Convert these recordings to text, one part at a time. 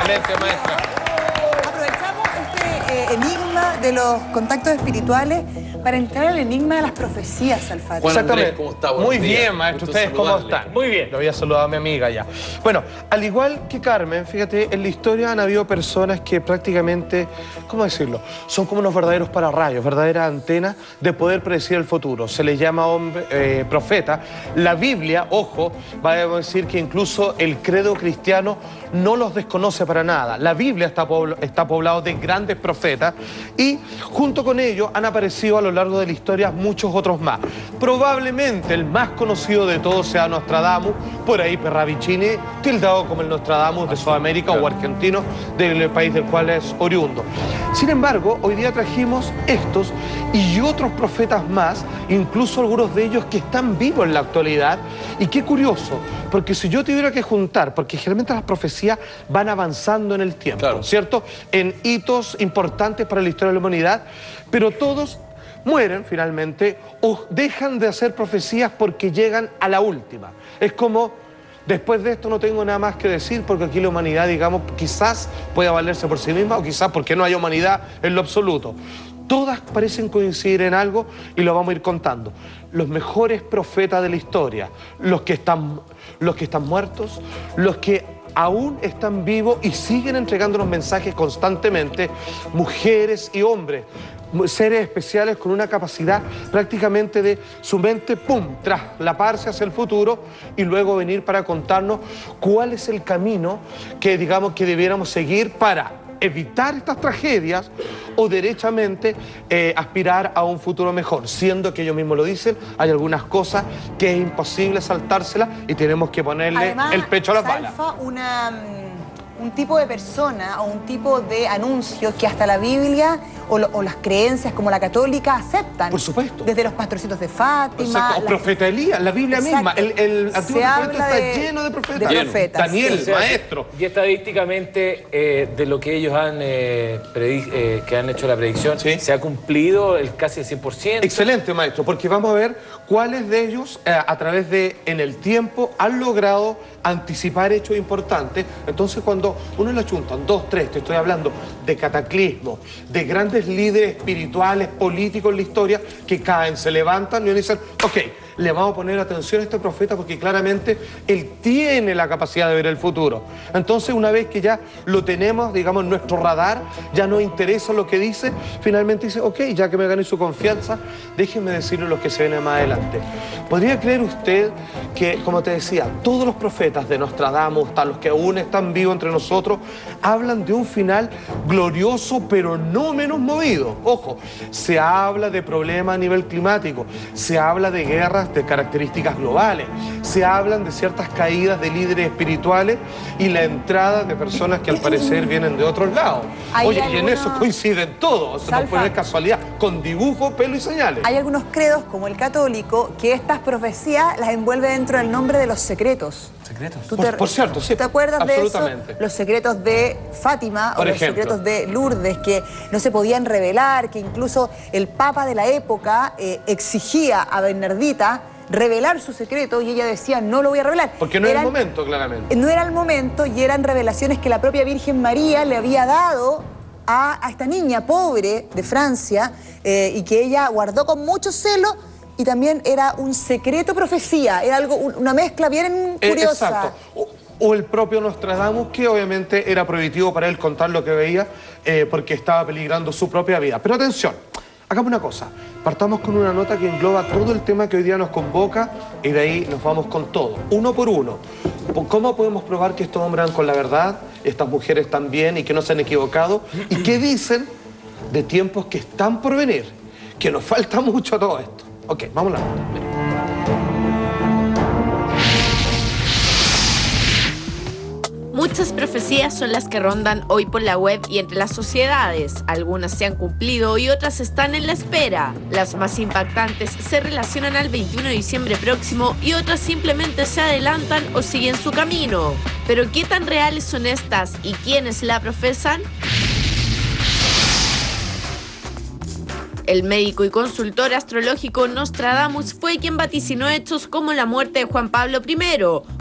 Excelente, maestra. Aprovechamos este enigma de los contactos espirituales para entrar al enigma de las profecías, Alfate. Juan Andrés, Exactamente. ¿cómo está? Muy Buenos días. bien, maestro. Gusto ¿Ustedes cómo saludarle. están? Muy bien. Le voy a saludar a mi amiga ya. Bueno, al igual que Carmen, fíjate, en la historia han habido personas que prácticamente, ¿cómo decirlo? Son como unos verdaderos pararrayos, verdaderas antenas de poder predecir el futuro. Se les llama profeta. La Biblia, ojo, va a decir que incluso el credo cristiano no los desconoce para nada. La Biblia está poblado de grandes profetas y junto con ellos han aparecido a lo largo de la historia muchos otros más. Probablemente el más conocido de todos sea Nostradamus, por ahí Perravicini, tildado como el Nostradamus de Sudamérica o argentino del país del cual es oriundo. Sin embargo, hoy día trajimos estos y otros profetas más, incluso algunos de ellos que están vivos en la actualidad. Y qué curioso, porque si yo tuviera que juntar, porque generalmente las profecías van avanzando en el tiempo, claro, ¿cierto? En hitos importantes para la historia de la humanidad, pero todos mueren finalmente o dejan de hacer profecías porque llegan a la última. Es como, después de esto no tengo nada más que decir porque aquí la humanidad, digamos, quizás pueda valerse por sí misma o quizás porque no hay humanidad en lo absoluto. Todas parecen coincidir en algo y lo vamos a ir contando. Los mejores profetas de la historia, los que están muertos, los que aún están vivos y siguen entregándonos mensajes constantemente, mujeres y hombres, seres especiales con una capacidad prácticamente de su mente, ¡pum!, traslaparse hacia el futuro y luego venir para contarnos cuál es el camino que, digamos, que debiéramos seguir para evitar estas tragedias o derechamente aspirar a un futuro mejor, siendo que ellos mismos lo dicen, hay algunas cosas que es imposible saltárselas y tenemos que ponerle Además, el pecho a las balas. Un tipo de persona o un tipo de anuncio que hasta la Biblia o las creencias como la católica aceptan. Por supuesto. Desde los pastorcitos de Fátima. O profeta Elías, la Biblia misma. El Antiguo Testamento está lleno de profetas. De profetas, Daniel, sí. maestro. Y estadísticamente, de lo que ellos han, que han hecho la predicción, ¿sí?, se ha cumplido casi el 100%. Excelente, maestro, porque vamos a ver cuáles de ellos, a través de, en el tiempo, han logrado anticipar hechos importantes. Entonces, cuando uno le achuntan 2, 3, te estoy hablando de cataclismos, de grandes líderes espirituales, políticos en la historia, que caen, se levantan y dicen, ok, le vamos a poner atención a este profeta porque claramente él tiene la capacidad de ver el futuro. Entonces, una vez que ya lo tenemos, digamos, en nuestro radar, ya nos interesa lo que dice, finalmente dice, ok, ya que me gané su confianza, déjenme decirle lo que se viene más adelante. ¿Podría creer usted que, como te decía, todos los profetas de Nostradamus, hasta los que aún están vivos entre nosotros, hablan de un final glorioso, pero no menos movido? Ojo, se habla de problemas a nivel climático, se habla de guerras de características globales, se hablan de ciertas caídas de líderes espirituales y la entrada de personas que al parecer vienen de otros lados. Oye, y en eso coinciden todos, no puede ser casualidad, con dibujo, pelo y señales. Hay algunos credos, como el católico, que estas profecías las envuelve dentro del nombre de los secretos. ¿Secretos? Por cierto, sí. ¿Te acuerdas de eso? Absolutamente. Los secretos de Fátima o los secretos de Lourdes que no se podían revelar, que incluso el Papa de la época exigía a Bernardita revelar su secreto y ella decía, no lo voy a revelar. Porque no era el momento, claramente. No era el momento y eran revelaciones que la propia Virgen María le había dado a esta niña pobre de Francia y que ella guardó con mucho celo. Y también era un secreto profecía, era algo, una mezcla bien curiosa. Exacto. O el propio Nostradamus, que obviamente era prohibitivo para él contar lo que veía porque estaba peligrando su propia vida. Pero atención, hagamos una cosa. Partamos con una nota que engloba todo el tema que hoy día nos convoca y de ahí nos vamos con todo, uno por uno. ¿Cómo podemos probar que estos hombres van con la verdad, estas mujeres también y que no se han equivocado? ¿Y qué dicen de tiempos que están por venir? Que nos falta mucho a todo esto. Ok, vamos a la nota. Muchas profecías son las que rondan hoy por la web y entre las sociedades. Algunas se han cumplido y otras están en la espera. Las más impactantes se relacionan al 21 de diciembre próximo y otras simplemente se adelantan o siguen su camino. ¿Pero qué tan reales son estas y quiénes la profesan? El médico y consultor astrológico Nostradamus fue quien vaticinó hechos como la muerte de Juan Pablo I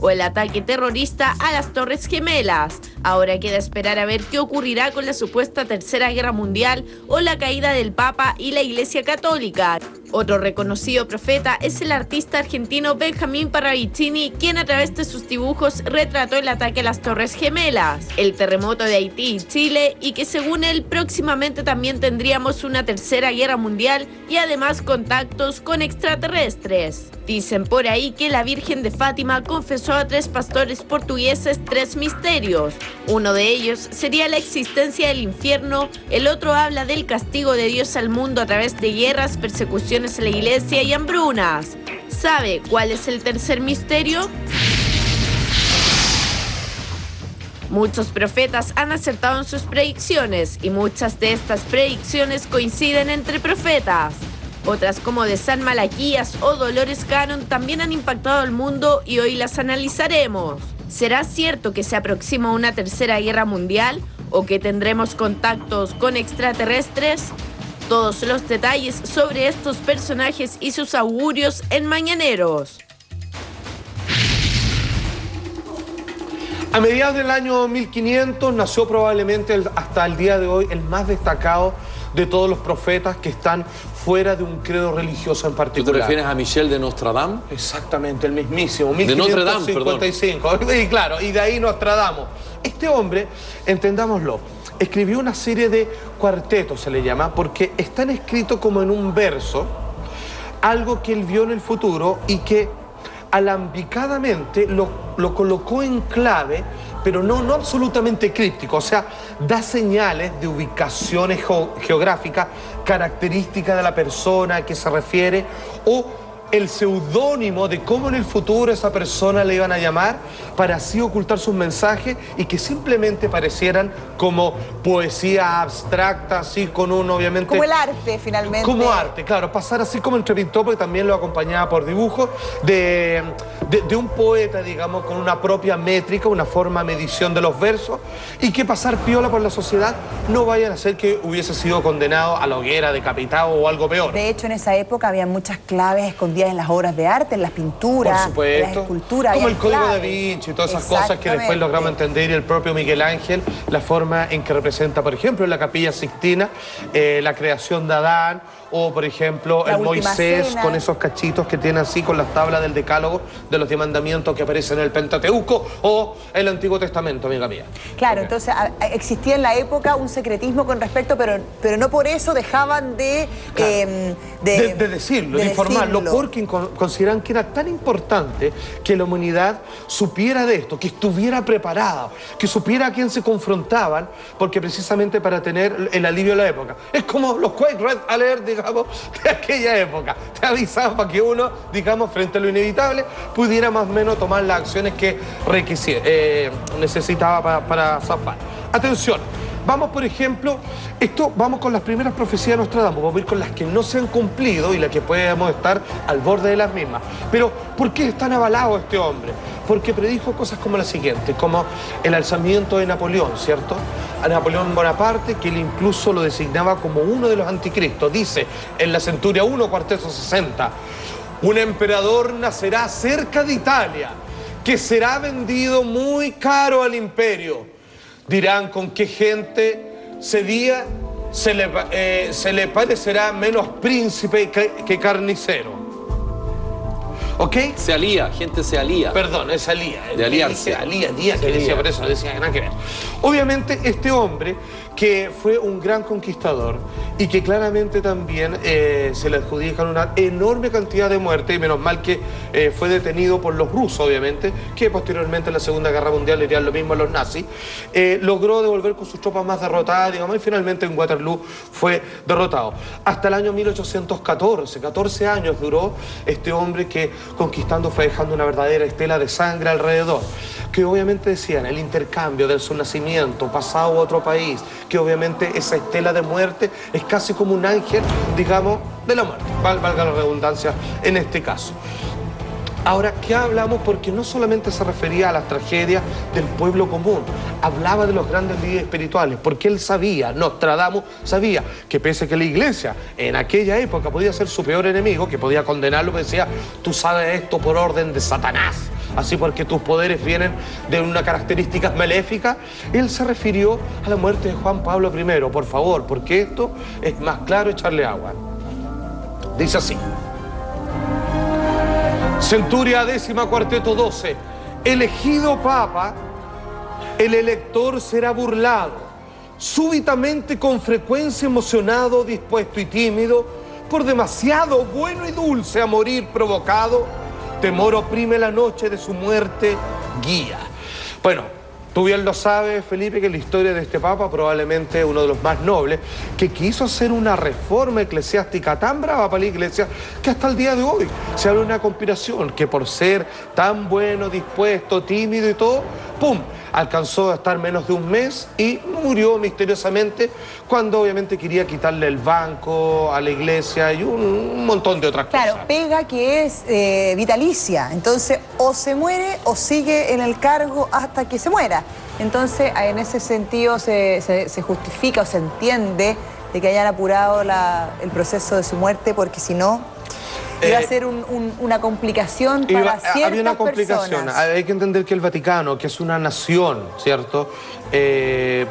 o el ataque terrorista a las Torres Gemelas. Ahora queda esperar a ver qué ocurrirá con la supuesta Tercera Guerra Mundial o la caída del Papa y la Iglesia Católica. Otro reconocido profeta es el artista argentino Benjamín Parravicini, quien a través de sus dibujos retrató el ataque a las Torres Gemelas, el terremoto de Haití y Chile, y que según él próximamente también tendríamos una Tercera Guerra Mundial y además contactos con extraterrestres. Dicen por ahí que la Virgen de Fátima confesó a 3 pastores portugueses 3 misterios. Uno de ellos sería la existencia del infierno, el otro habla del castigo de Dios al mundo a través de guerras, persecuciones en la iglesia y hambrunas. ¿Sabe cuál es el tercer misterio? Muchos profetas han acertado en sus predicciones y muchas de estas predicciones coinciden entre profetas. Otras como de San Malaquías o Dolores Cannon también han impactado al mundo y hoy las analizaremos. ¿Será cierto que se aproxima una tercera guerra mundial o que tendremos contactos con extraterrestres? Todos los detalles sobre estos personajes y sus augurios en Mañaneros. A mediados del año 1500 nació probablemente hasta el día de hoy el más destacado de todos los profetas que están fuera de un credo religioso en particular. ¿Tú te refieres a Michel de Nostradamus? Exactamente, el mismísimo, de Notre Dame, 1555. Y claro, y de ahí Nostradamus. Este hombre, entendámoslo, escribió una serie de cuartetos, se le llama, porque están escritos como en un verso, algo que él vio en el futuro y que alambicadamente lo colocó en clave, pero no absolutamente críptico, o sea, da señales de ubicaciones geográficas, características de la persona a que se refiere, o el seudónimo de cómo en el futuro esa persona le iban a llamar, para así ocultar sus mensajes y que simplemente parecieran como poesía abstracta, así con un, obviamente... Como el arte, finalmente. Como arte, claro, pasar así como entre pintó, porque también lo acompañaba por dibujos de un poeta, digamos, con una propia métrica, una forma de medición de los versos, y que pasar piola por la sociedad no vayan a ser que hubiese sido condenado a la hoguera, decapitado o algo peor. De hecho, en esa época había muchas claves escondidas en las obras de arte, en las pinturas, por supuesto, en las esculturas. como el Código claves. Da Vinci y todas esas cosas que después logramos entender, y el propio Miguel Ángel, la forma en que representa, por ejemplo, en la Capilla Sixtina, la creación de Adán, o por ejemplo la el Moisés cena, con esos cachitos que tiene así con las tablas del decálogo de los 10 mandamientos que aparecen en el Pentateuco, o el Antiguo Testamento, amiga mía. Claro, entonces existía en la época un secretismo con respecto, pero no por eso dejaban de decirlo, de informarlo, porque consideran que era tan importante que la humanidad supiera de esto, que estuviera preparada, que supiera a quién se confrontaban, porque precisamente para tener el alivio de la época. Es como los Quake Red Alert, digamos, de aquella época. Te avisaban para que uno, digamos, frente a lo inevitable, pudiera más o menos tomar las acciones que necesitaba para zafar. Atención. Vamos, por ejemplo, vamos con las primeras profecías de Nostradamus, vamos a ir con las que no se han cumplido y las que podemos estar al borde de las mismas. Pero, ¿por qué es tan avalado este hombre? Porque predijo cosas como la siguiente, como el alzamiento de Napoleón, ¿cierto? A Napoleón Bonaparte, que él incluso lo designaba como uno de los anticristos. Dice en la Centuria 1, cuarteto 60, un emperador nacerá cerca de Italia, que será vendido muy caro al imperio. Dirán con qué gente se le parecerá menos príncipe que carnicero. ¿Ok? Se alía, gente se alía. Perdón, es alía. De aliarse. Alía, que decía, por eso decía, nada que ver. Obviamente, este hombre, que fue un gran conquistador y que claramente también se le adjudican una enorme cantidad de muertes, y menos mal que fue detenido por los rusos, obviamente, que posteriormente en la Segunda Guerra Mundial le harían lo mismo a los nazis, logró devolver con sus tropas más derrotadas, digamos, y finalmente en Waterloo fue derrotado. Hasta el año 1814, 14 años duró este hombre que conquistando fue dejando una verdadera estela de sangre alrededor, que obviamente decían el intercambio del su nacimiento, pasado a otro país, que obviamente esa estela de muerte es casi como un ángel, digamos, de la muerte, valga la redundancia en este caso. Ahora, ¿qué hablamos? Porque no solamente se refería a las tragedias del pueblo común, hablaba de los grandes líderes espirituales, porque él sabía, Nostradamus sabía, que pese a que la iglesia en aquella época podía ser su peor enemigo, que podía condenarlo, que decía, tú sabes esto por orden de Satanás, así porque tus poderes vienen de una características maléficas. Él se refirió a la muerte de Juan Pablo I, por favor, porque esto es más claro echarle agua. Dice así. Centuria décima, cuarteto 12. Elegido papa, el elector será burlado, súbitamente con frecuencia emocionado, dispuesto y tímido, por demasiado bueno y dulce a morir provocado, temor oprime la noche de su muerte, guía. Bueno, tú bien lo sabes, Felipe, que la historia de este papa probablemente uno de los más nobles, que quiso hacer una reforma eclesiástica tan brava para la iglesia que hasta el día de hoy se habla de una conspiración, que por ser tan bueno, dispuesto, tímido y todo, ¡pum!, alcanzó a estar menos de un mes y murió misteriosamente cuando obviamente quería quitarle el banco a la iglesia y un montón de otras cosas. Claro, pega que es vitalicia, entonces o se muere o sigue en el cargo hasta que se muera. Entonces en ese sentido se justifica o se entiende de que hayan apurado el proceso de su muerte, porque si no iba a ser una complicación para ciertas había una complicación. personas. Hay que entender que el Vaticano, que es una nación, ¿cierto?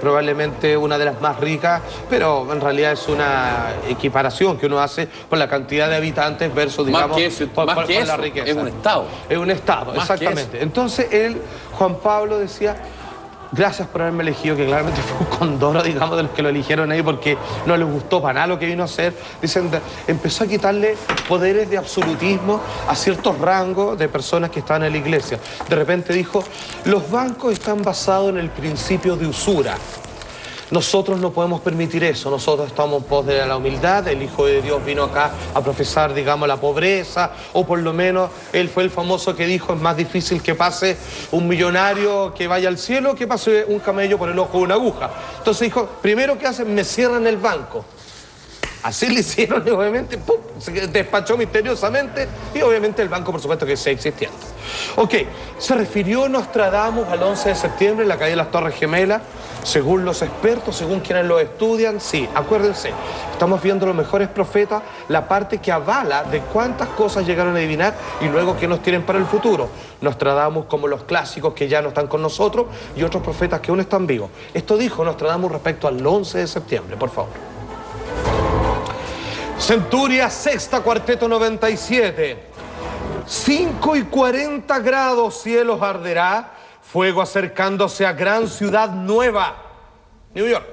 Probablemente una de las más ricas, pero en realidad es una equiparación que uno hace por la cantidad de habitantes versus, digamos, por la riqueza. Es un Estado. Es un Estado, Más exactamente. Entonces Juan Pablo decía: gracias por haberme elegido, que claramente fue un condoro, digamos, de los que lo eligieron ahí porque no les gustó para nada lo que vino a hacer. Dicen, empezó a quitarle poderes de absolutismo a ciertos rangos de personas que estaban en la iglesia. De repente dijo: los bancos están basados en el principio de usura. Nosotros no podemos permitir eso, nosotros estamos en pos de la humildad, el Hijo de Dios vino acá a profesar, digamos, la pobreza, o por lo menos él fue el famoso que dijo: es más difícil que pase un millonario que vaya al cielo que pase un camello por el ojo de una aguja. Entonces dijo: primero que hacen, me cierran el banco. Así le hicieron y obviamente ¡pum!, se despachó misteriosamente y obviamente el banco por supuesto que sigue existiendo. Ok, se refirió Nostradamus al 11 de septiembre en la caída de las Torres Gemelas. Según los expertos, según quienes lo estudian, sí, acuérdense, estamos viendo los mejores profetas, la parte que avala de cuántas cosas llegaron a adivinar y luego qué nos tienen para el futuro. Nostradamus, como los clásicos que ya no están con nosotros, y otros profetas que aún están vivos. Esto dijo Nostradamus respecto al 11 de septiembre, por favor. Centuria sexta, cuarteto 97. 5:40 grados cielos arderá, fuego acercándose a gran ciudad nueva, New York.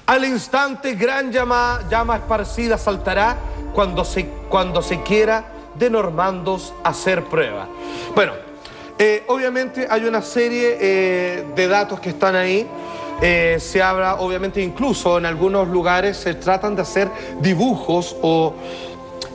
Al instante gran llama esparcida saltará cuando se quiera de normandos hacer prueba. Bueno, obviamente hay una serie de datos que están ahí. Se habla, obviamente, incluso en algunos lugares se tratan de hacer dibujos o,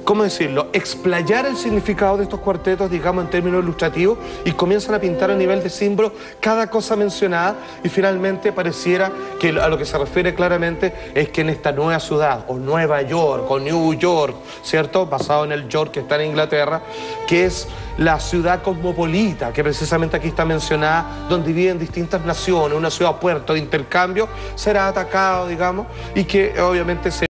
¿cómo decirlo?, explayar el significado de estos cuartetos, digamos, en términos ilustrativos, y comienzan a pintar a nivel de símbolo cada cosa mencionada, y finalmente pareciera que a lo que se refiere claramente es que en esta nueva ciudad, o Nueva York, o New York, ¿cierto?, basado en el York que está en Inglaterra, que es la ciudad cosmopolita, que precisamente aquí está mencionada, donde viven distintas naciones, una ciudad puerto de intercambio, será atacado, digamos, y que obviamente se